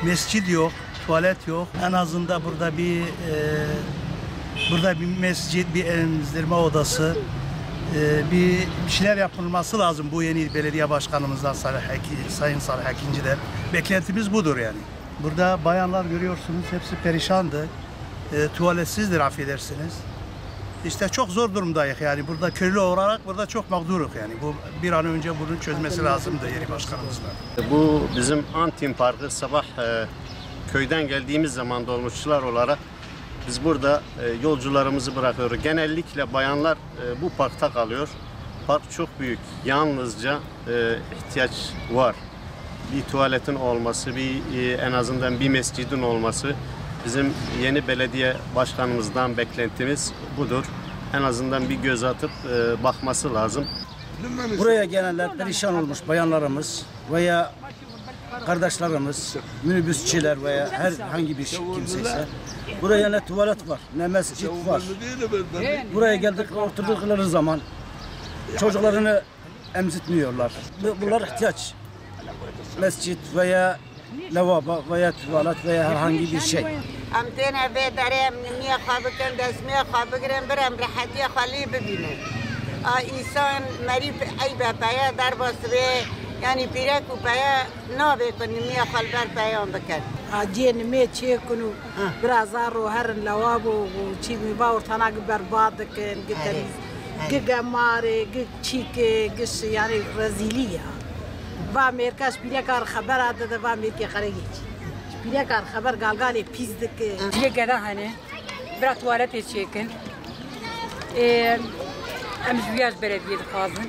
Mescid yok, tuvalet yok. En azından burada bir mescid, bir emzirme odası, bir şeyler yapılması lazım bu yeni belediye başkanımızdan Sayın Salih Ekinci'den. Beklentimiz budur yani. Burada bayanlar görüyorsunuz hepsi perişandı. Tuvaletsizdir affedersiniz. İşte çok zor durumdayız yani. Burada köylü olarak burada çok mağduruz yani. Bu bir an önce bunun çözmesi lazımdı yeni başkanımızla. Bu bizim Antin Parkı. Sabah köyden geldiğimiz zaman dolmuşçular olarak biz burada yolcularımızı bırakıyoruz. Genellikle bayanlar bu parkta kalıyor. Park çok büyük. Yalnızca ihtiyaç var. Bir tuvaletin olması, en azından bir mescidin olması. Bizim yeni belediye başkanımızdan beklentimiz budur. En azından bir göz atıp bakması lazım. Buraya gelenler perişan olmuş bayanlarımız veya kardeşlerimiz, minibüsçiler veya herhangi bir kimseyse. Buraya ne tuvalet var, ne mescit var. Buraya geldik, oturdukları zaman çocuklarını emzitmiyorlar. Bunlar ihtiyaç. Mescit veya lavabo veya tuvalet veya herhangi bir şey. امتنا في درهم نية خابكن دسمية خابكن برم رحتي خلي ببينه. إنسان مريض أي ببايا در بسوي يعني بيرك وبايا نابي كن نية خالبر بايا بكن. عجين مية شيء كنو برازار وهرن لوابو وشي مباور تناق برباد كن قتريز جع ماري جع شيك جش يعني رزيلية. بامريكاش بيركار خبر هذا ده بامريكا خارجي. بيركار خبر قال بيزدك. جي كذا هني برا تواليت يشيكن. أمزوياج بلدية خازن.